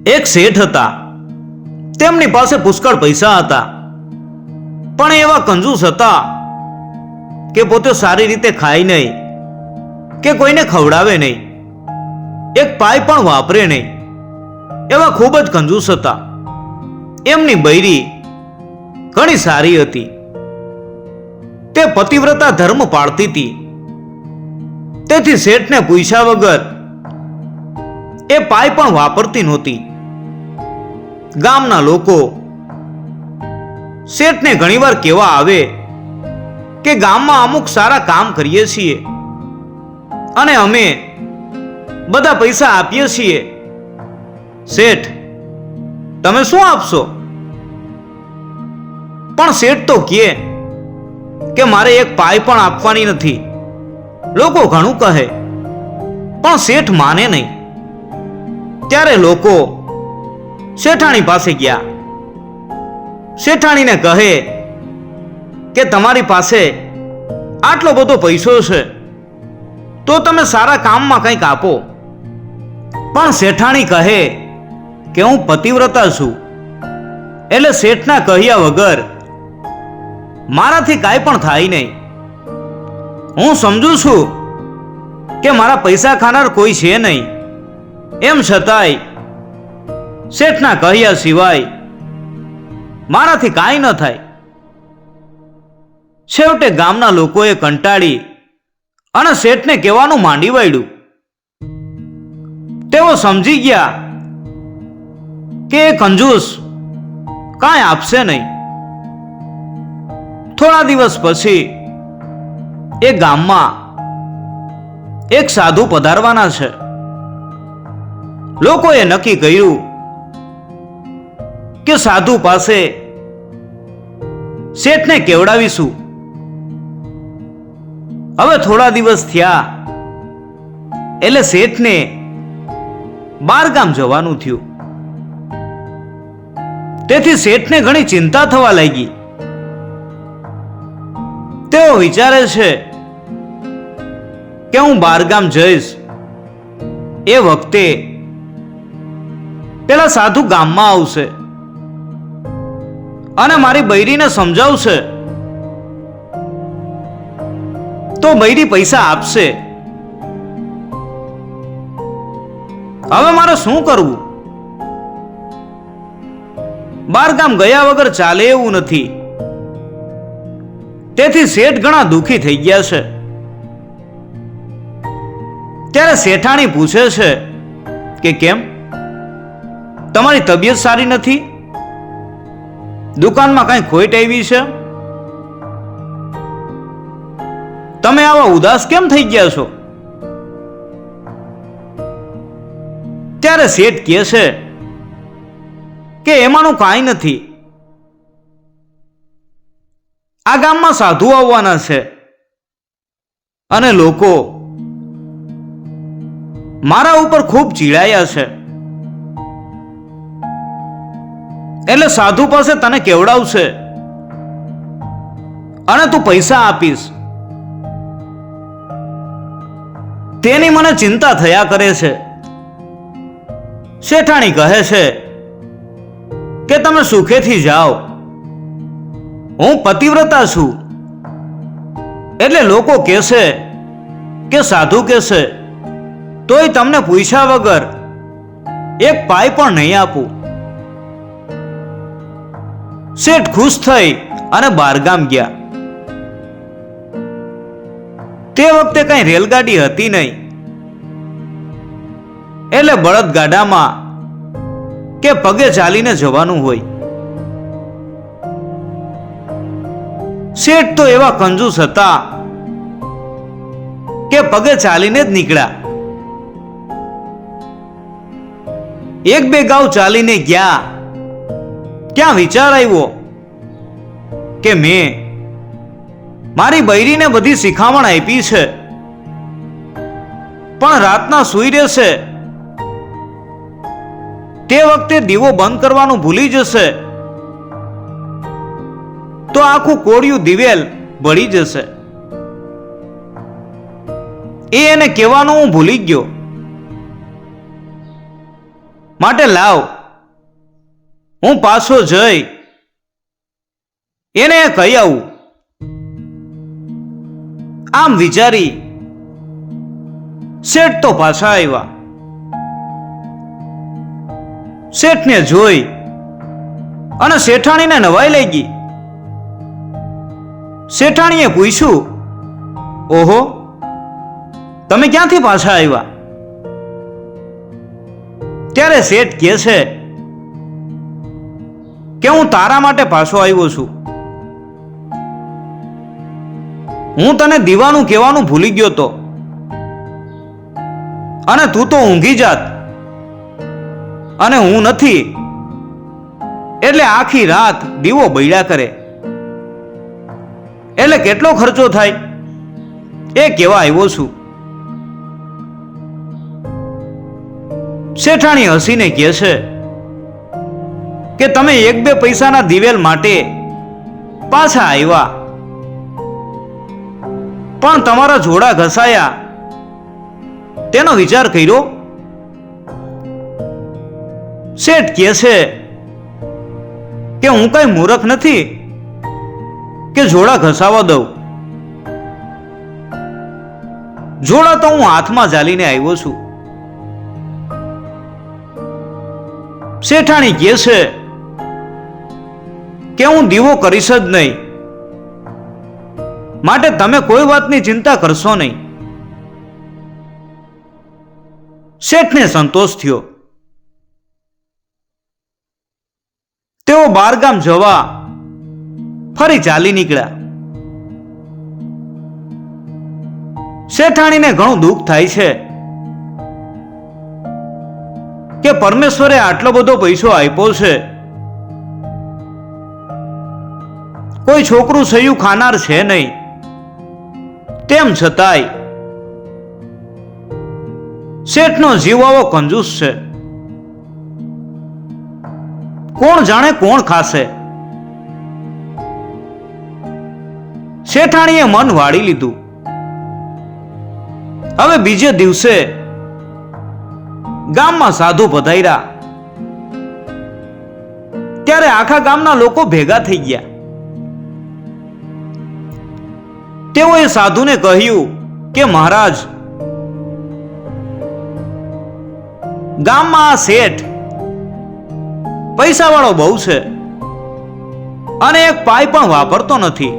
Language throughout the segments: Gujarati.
એક શેઠ હતા. તેમની પાસે પુષ્કળ પૈસા હતા, પણ એવા કંજૂસ હતા કે પોતે સારી રીતે ખાય નહીં કે કોઈને ખવડાવે નહીં, એક પાય પણ વાપરે નહીં. એવા ખૂબ જ કંજૂસ હતા. એમની બૈરી ઘણી સારી હતી. તે પતિવ્રતા ધર્મ પાળતી હતી. તેથી શેઠને પૂછ્યા વગર એ પાય પણ વાપરતી નહોતી. ગામના લોકો શેઠને ઘણીવાર કહેવા આવે કે ગામમાં અમુક સારા કામ કરીએ છીએ અને અમે બધા પૈસા આપીએ છીએ. શેઠ, તમે શું આપશો? પણ શેઠ તો કહે કે મારે એક પાય પણ આપવાની નથી. લોકો ઘણું કહે, પણ શેઠ માને નહીં. ત્યારે લોકો શેઠાણી પાસે ગયા. શેઠાણીને કહે કે તમારી પાસે આટલો બધો પૈસો છે તો તમે સારા કામમાં કંઈક આપો. પણ શેઠાણી કહે કે હું પતિવ્રતા છું, એટલે શેઠના કહ્યા વગર મારાથી કાંઈ પણ થાય નહીં. હું સમજુ છું કે મારા પૈસા ખાનાર કોઈ છે નહીં, એમ છતાંય શેઠના કહ્યા સિવાય મારાથી કાંઈ ન થાય. છેવટે ગામના લોકોએ કંટાળી અને શેઠને કહેવાનું માંડી વાળ્યું. તેઓ સમજી ગયા કે એ કંજૂસ કાંઈ આપશે નહીં. થોડા દિવસ પછી એ ગામમાં એક સાધુ પધારવાના છે. લોકોએ નક્કી કર્યું કે સાધુ પાસે શેઠને કેવડાવીશું. હવે થોડા દિવસ થયા એટલે શેઠને બાર ગામ જવાનું થયું. તેથી શેઠને ઘણી ચિંતા થવા લાગી. તેઓ વિચારે છે કે હું બારગામ જઈશ એ વખતે પેલા સાધુ ગામમાં આવશે અને મારી બૈરીને સમજાવશે તો બૈરી પૈસા આપશે. હવે મારે શું કરવું? બારગામ ગયા વગર ચાલે એવું નથી. તેથી શેઠ ઘણા દુઃખી થઈ ગયા છે. ત્યારે શેઠાણી પૂછે છે કે કેમ, તમારી તબિયત સારી નથી? દુકાનમાં કઈ ખોટ આવી છે? તમે આવા ઉદાસ કેમ થઈ ગયા છો? ત્યારે શેઠ કહે છે કે એમાંનું કાંઈ નથી. આ ગામમાં સાધુ આવવાના છે અને લોકો મારા ઉપર ખૂબ ચીડાયા છે, એટલે સાધુ પાસે તને કેવડાવશે અને તું પૈસા આપીશ. તેની મને ચિંતા થયા કરે છે. શેઠાણી કહે છે કે તમે સુખેથી જાઓ. હું પતિવ્રતા છું, એટલે લોકો કહેશે કે સાધુ કહેશે તોય તમને પૂછ્યા વગર એક પાય પણ નહીં આપું. શેઠ ખુશ થઈ અને બારગામ ગયા. તે વખતે કઈ રેલગાડી હતી નહીં, એટલે બળદગાડામાં કે પગે ચાલીને જવાનું હોય. શેઠ તો એવા કંજૂસ હતા કે પગે ચાલીને જ નીકળ્યા. એક બે ગાંવ ચાલીને ગયા ત્યાં વિચાર આવ્યો કે મેં મારી બૈરીને બધી શિખામણ આપી છે, પણ રાતના સૂઈ રહેશે તે વખતે દીવો બંધ કરવાનું ભૂલી જશે તો આખું કોળિયું દિવેલ બળી જશે. એને કહેવાનું હું ભૂલી ગયો. માટે લાવ હું પાછો જઈ એને કહી આવું. આમ વિચારી શેઠ તો પાછા આવ્યા. શેઠને જોઈ અને શેઠાણીને નવાઈ લઈ ગઈ. શેઠાણીએ પૂછ્યું, ઓહો, તમે ક્યાંથી પાછા આવ્યા? ત્યારે શેઠ કહે છે કે હું તારા માટે પાછો આવ્યો છું. હું તને દીવાનું કહેવાનું ભૂલી ગયો તો, અને તું તો ઊંઘી જાત, અને હું નથી એટલે આખી રાત દીવો બળ્યા કરે. એટલે કેટલો ખર્ચો થાય એ કહેવા આવ્યો છું. શેઠાણી હસીને કહે છે કે તમે 1-2 પૈસાના દિવેલ માટે પાછા આવ્યા, પણ તમારા જોડા ઘસાયા તેનો વિચાર કર્યો? શેઠ કહે છે કે હું કઈ મૂર્ખ નથી કે જોડા ઘસાવા દઉં. જોડા તો હું હાથમાં ઝાલીને આવ્યો છું. શેઠાણી કહે છે કે હું દીવો કરીશ જ નહીં, માટે તમે કોઈ વાતની ચિંતા કરશો નહીં. શેઠને સંતોષ થયો. તેઓ બહારગામ જવા ફરી ચાલી નીકળ્યા. શેઠાણીને ઘણું દુઃખ થાય છે કે પરમેશ્વરે આટલો બધો પૈસો આપ્યો છે, કોઈ છોકરું સયું ખાનાર છે નહીં, તેમ છતાંય શેઠનો જીવ આવો કંજૂસ છે. કોણ જાણે કોણ ખાશે? શેઠાણીએ મન વાળી લીધું. હવે બીજે દિવસે ગામમાં સાધુ પધાર્યા. ત્યારે આખા ગામના લોકો ભેગા થઈ ગયા. તેઓએ સાધુને કહ્યું કે મહારાજ, ગામમાં આ શેઠ પૈસાવાળો બહુ છે અને એક પાઈ પણ વાપરતો નથી,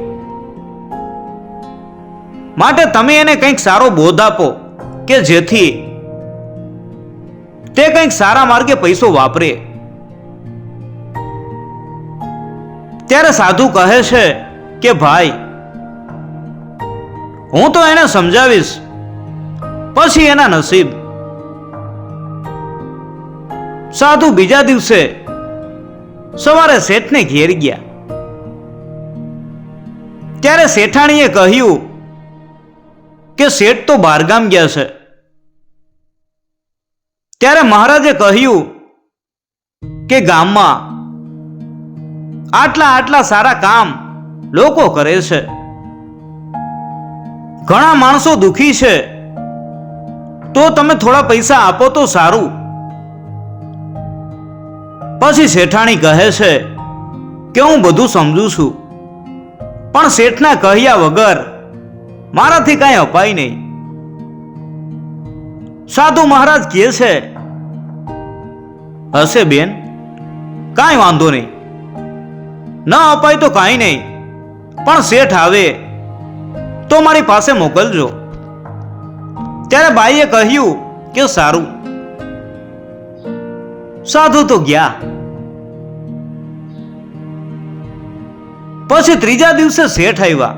માટે તમે એને કંઈક સારો બોધ આપો કે જેથી તે કંઈક સારા માર્ગે પૈસો વાપરે. ત્યારે સાધુ કહે છે કે ભાઈ, હું તો એને સમજાવીશ, પછી એના નસીબ. સાધુ બીજા દિવસે સવારે શેઠને ઘેર ગયા. ત્યારે શેઠાણીએ કહ્યું કે શેઠ તો બહારગામ ગયા છે. ત્યારે મહારાજે કહ્યું કે ગામમાં આટલા સારા કામ લોકો કરે છે, ઘણા માણસો દુખી છે, તો તમે થોડા પૈસા આપો તો સારું. પછી શેઠાણી કહે છે કે હું બધું સમજુ છું, પણ શેઠના કહ્યા વગર મારાથી કાંઈ અપાય નહીં. સાધુ મહારાજ કહે છે, હશે બેન, કાંઈ વાંધો નહીં, ન અપાય તો કાંઈ નહીં, પણ શેઠ આવે તો મારી પાસે મોકલજો. ત્યારે બાઈએ કહ્યું કે સારું. સાધુ તો ગયા. પછી ત્રીજા દિવસે શેઠ આવ્યા.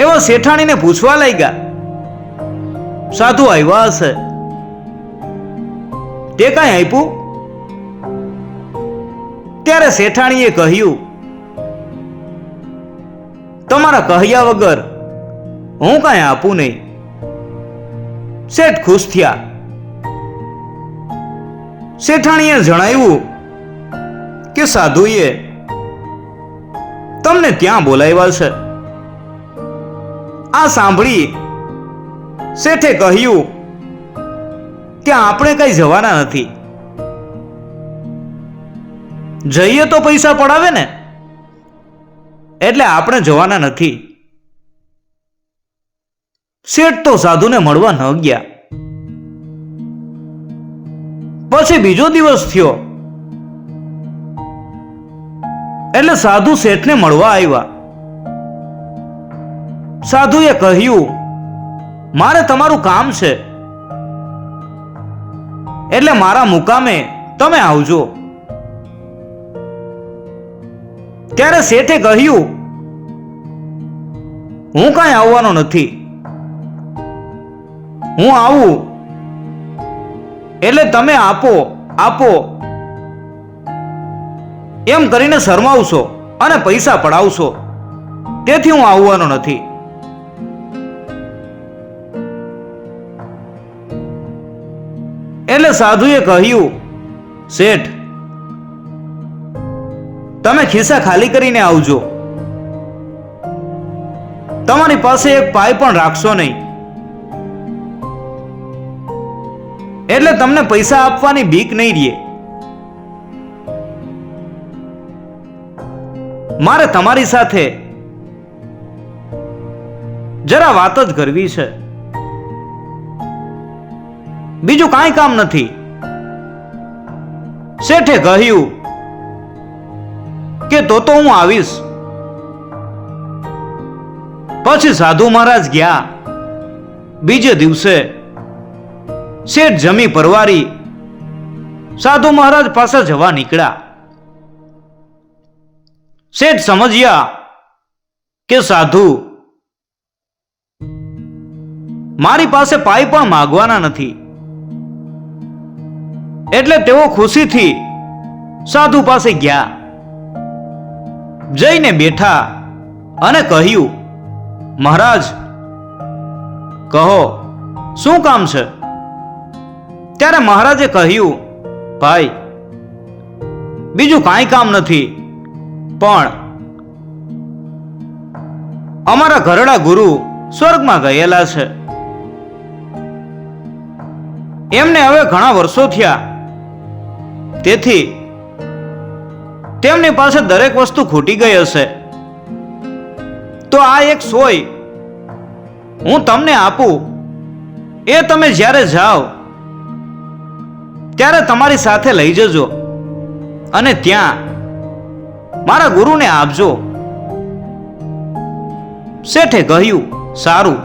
એવા શેઠાણીને પૂછવા લાગ્યા, સાધુ આવ્યા હશે, તે કાંઈ આપ્યું? ત્યારે શેઠાણીએ કહ્યું, તમારા કહ્યા વગર હું કાંઈ આપું નહીં. શેઠ ખુશ થયા. શેઠાણીએ જણાવ્યું કે સાધુએ તમને ત્યાં બોલાવ્યા છે. આ સાંભળી શેઠે કહ્યું કે આપણે કઈ જવાના નથી, જઈએ તો પૈસા પડાવે ને, એટલે આપણે જવાના નથી. શેઠ તો સાધુને મળવા ન ગયા. પછી બીજો દિવસ થયો એટલે સાધુ શેઠને મળવા આવ્યા. સાધુએ કહ્યું, મારે તમારું કામ છે, એટલે મારા મુકામે તમે આવજો. ત્યારે શેઠે કહ્યું, હું કાંઈ આવવાનો નથી, હું આવું એટલે તમે આપો આપો એમ કરીને શરમાવશો અને પૈસા પડાવશો, તેથી હું આવવાનો નથી. એટલે સાધુએ કહ્યું, શેઠ તમે ખિસ્સા ખાલી કરીને આવજો, તમારી પાસે એક પાઈ પણ રાખશો નહીં, એટલે તમને પૈસા આપવાની બીક નહીં રહે. મારે તમારી સાથે જરા વાત જ કરવી છે, બીજું કાંઈ કામ નથી. શેઠે કહ્યું કે તો હું આવીશ. પછી સાધુ મહારાજ ગયા. બીજે દિવસે શેઠ જમી પરવારી સાધુ મહારાજ પાસે જવા નીકળ્યા. શેઠ સમજ્યા કે સાધુ મારી પાસે પાઈ પણ માગવાના નથી, એટલે તેઓ ખુશીથી સાધુ પાસે ગયા. જઈને બેઠા અને કહ્યું, મહારાજ કહો શું કામ છે? ત્યારે મહારાજે કહ્યું, ભાઈ બીજું કાંઈ કામ નથી, પણ અમારા ઘરડા ગુરુ સ્વર્ગમાં ગયેલા છે, એમને હવે ઘણા વર્ષો થયા, તેથી તેમની પાસે દરેક વસ્તુ ખૂટી ગઈ હશે, તો આ એક સોય હું તમને આપું, એ તમે જ્યારે જાઓ ત્યારે તમારી સાથે લઈ જજો અને ત્યાં મારા ગુરુને આપજો. શેઠે કહ્યું, સારું,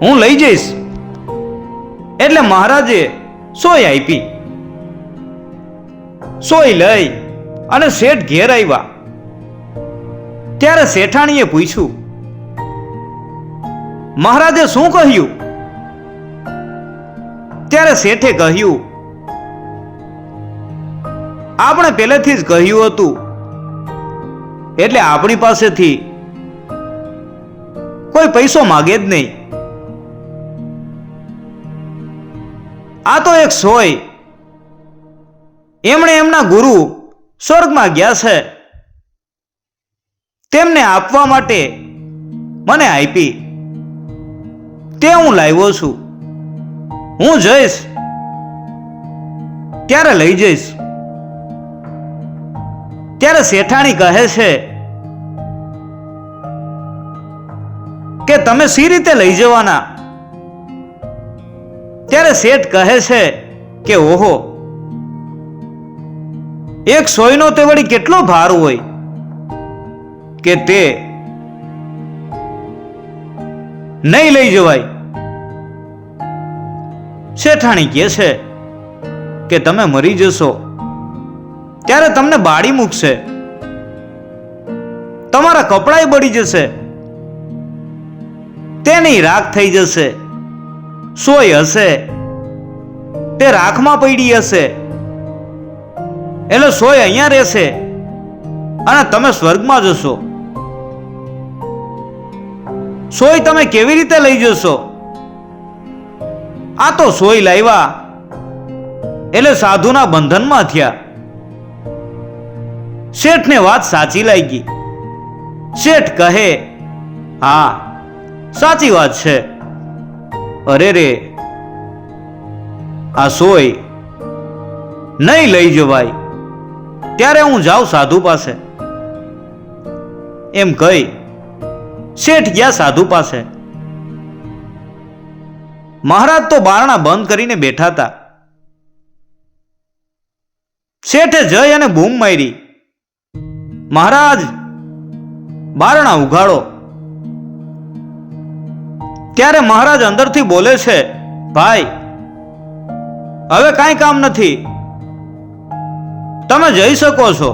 હું લઈ જઈશ. એટલે મહારાજે સોય આપી. સોય લઈ અને શેઠ ઘેર આવ્યા. ત્યારે શેઠાણીએ પૂછ્યું, મહારાજે શું કહ્યું? ત્યારે શેઠે કહ્યું, આપણે પહેલેથી જ કહ્યું હતું, એટલે આપણી પાસેથી કોઈ પૈસો માગે જ નહીં. આ તો એક સોય એમણે એમના ગુરુ સ્વર્ગમાં ગયા છે, તેમને આપવા માટે મને આપી, તે હું લાવ્યો છું. હું જઈશ ત્યારે લઈ જઈશ. ત્યારે શેઠાણી કહે છે કે તમે સી રીતે લઈ જવાના? ત્યારે શેઠ કહે છે કે ઓહો, એક સોયનો તે વળી કેટલો ભાર હોય કે તે નહીં લઈ જવાય. શેઠાણી કહે છે કે તમે મરી જશો ત્યારે તમને બાળી મૂકશે, તમારા કપડાય બળી જશે, તેની રાખ થઈ જશે, સોય હશે તે રાખમાં પડી હશે, એટલે સોય અહીંયા રહેશે અને તમે સ્વર્ગમાં જશો. સોય તમે કેવી રીતે લઈ જશો? આ તો સોય લાવ્યા એટલે સાધુના બંધનમાં થયા. શેઠને વાત સાચી લાગી. શેઠ કહે, હા સાચી વાત છે. અરે રે, આ સોય નહીં લઈ જવાય, ત્યારે હું જાઉં સાધુ પાસે, એમ કહી શેઠ ગયા સાધુ પાસે. મહારાજ તો બારણા બંધ કરીને બેઠા હતા. શેઠે જઈ અને બૂમ મારી, મહારાજ બારણા ઉઘાડો. ત્યારે મહારાજ અંદરથી બોલે છે, ભાઈ હવે કાંઈ કામ નથી, તમે જઈ શકો છો.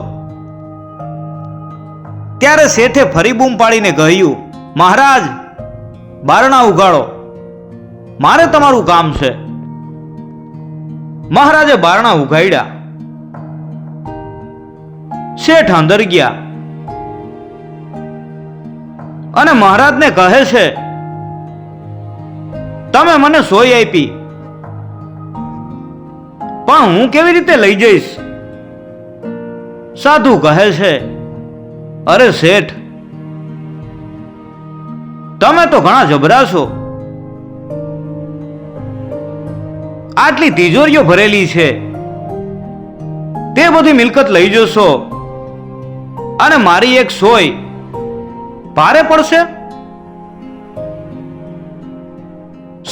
ત્યારે શેઠે ફરી બૂમ પાડીને કહ્યું, મહારાજ બારણા ઉઘાડો, મારે તમારું કામ છે. મહારાજે બારણા ઉઘાડ્યા. શેઠ અંદર ગયા અને મહારાજને કહે છે, તમે મને સોય આપી, પણ હું કેવી રીતે લઈ જઈશ? સાધુ કહે છે, અરે શેઠ, તમે તો ઘણા જબરા છો. આટલી તિજોરીઓ ભરેલી છે, તે બધી મિલકત લઈ જશો અને મારી એક સોય ભારે પડશે?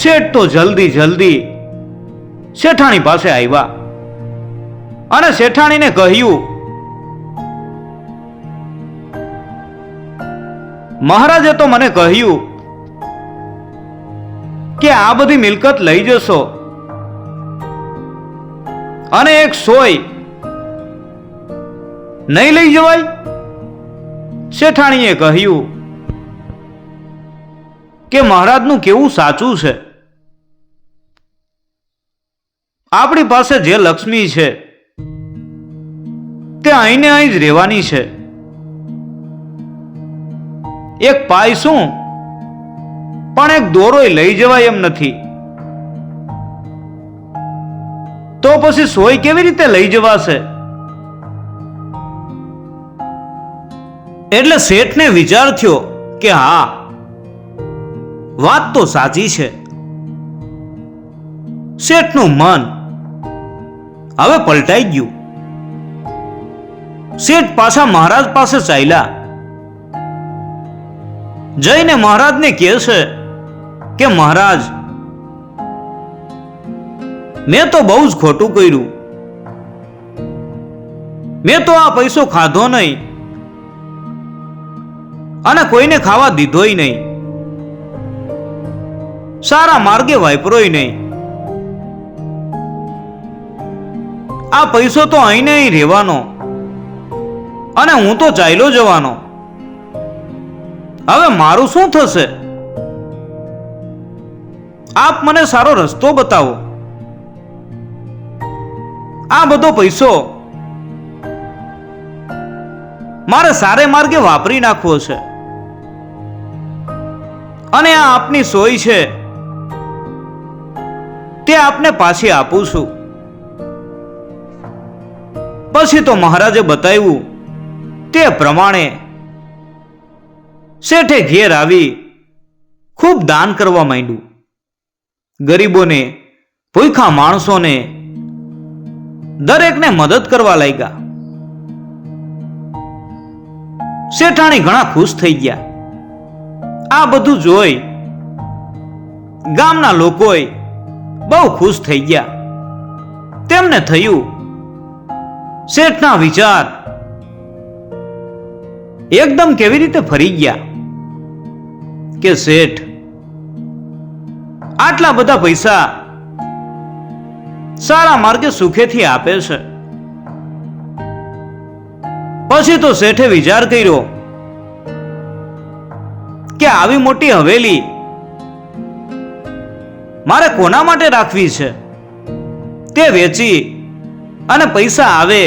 શેઠ તો જલ્દી શેઠાણી પાસે આવ્યા અને શેઠાણીને કહ્યું, મહારાજે તો મને કહ્યું કે આ બધી મિલકત લઈ જશો અને એક સોય નહીં લઈ જવાય. શેઠાણીએ કહ્યું કે મહારાજનું કેવું સાચું છે. આપણી પાસે જે લક્ષ્મી છે તે અહીંને અહીં જ રહેવાની છે. એક પાય શું, પણ એક દોરોય લઈ જવાય એમ નથી. તો પછી સોય કેવી રીતે લઈ જવાશે? એટલે શેઠને વિચાર થયો કે હા, વાત તો સાચી છે. શેઠનું મન હવે પલટાઈ ગયું. શેઠ પાછા મહારાજ પાસે ચાલ્યા. જઈને મહારાજને કહે છે કે મહારાજ, મેં તો બહુ જ ખોટું કર્યું. મેં તો આ પૈસો ખાધો નહીં અને કોઈને ખાવા દીધોય નહીં, સારા માર્ગે વાપરોય નહીં. આ પૈસો તો અહીં નહીં રહેવાનો અને હું તો ચાલ્યો જવાનો. હવે મારું શું થશે? આપ મને સારો રસ્તો બતાવો. આ બધો પૈસો મારે સારે માર્ગે વાપરી નાખવો છે અને આ આપની સોય છે તે આપને પાછી આપું છું. પછી તો મહારાજે બતાવ્યું તે પ્રમાણે શેઠે ઘેર આવી ખૂબ દાન કરવા માંડ્યું. ગરીબોને, ભૂખ્યા માણસોને, દરેકને મદદ કરવા લાગ્યા. શેઠાણી ઘણા ખુશ થઈ ગયા. આ બધું જોઈ ગામના લોકોય બહુ ખુશ થઈ ગયા. તેમને થયું શેઠના વિચાર એકદમ કેવી રીતે ફરી ગયા કે શેઠ આટલા બધા પૈસા સારા માર્ગે સુખેથી આપે છે. પછી તો શેઠે વિચાર કર્યો કે આવી મોટી હવેલી મારે કોના માટે રાખવી છે? તે વેચી અને પૈસા આવે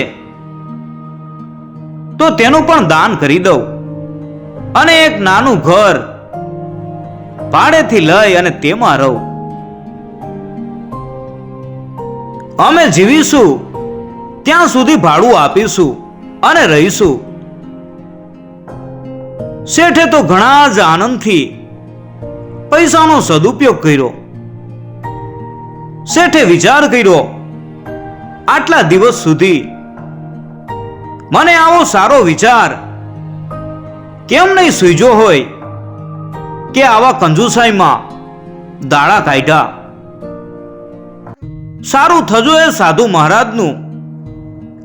તો તેનું પણ દાન કરી દઉં અને એક નાનું ઘર ભાડેથી લઈ અને તેમાં રહું. અમે જીવીશું ત્યાં સુધી ભાડું આપીશું અને રહીશું. શેઠે તો ઘણા જ આનંદથી પૈસાનો સદુપયોગ કર્યો. શેઠે વિચાર કર્યો આટલા દિવસ સુધી મને આવો સારો વિચાર કેમ નહીં સૂઝ્યો હોય કે આવા કંજુસાઈમાં દાડા કાઢ્યા. સારું થજો એ સાધુ મહારાજનું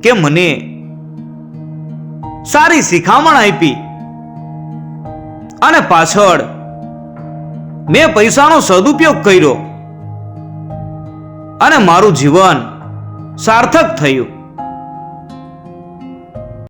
કે મને સારી શિખામણ આપી અને પાછળ મેં પૈસાનો સદુપયોગ કર્યો અને મારું જીવન સાર્થક થયું.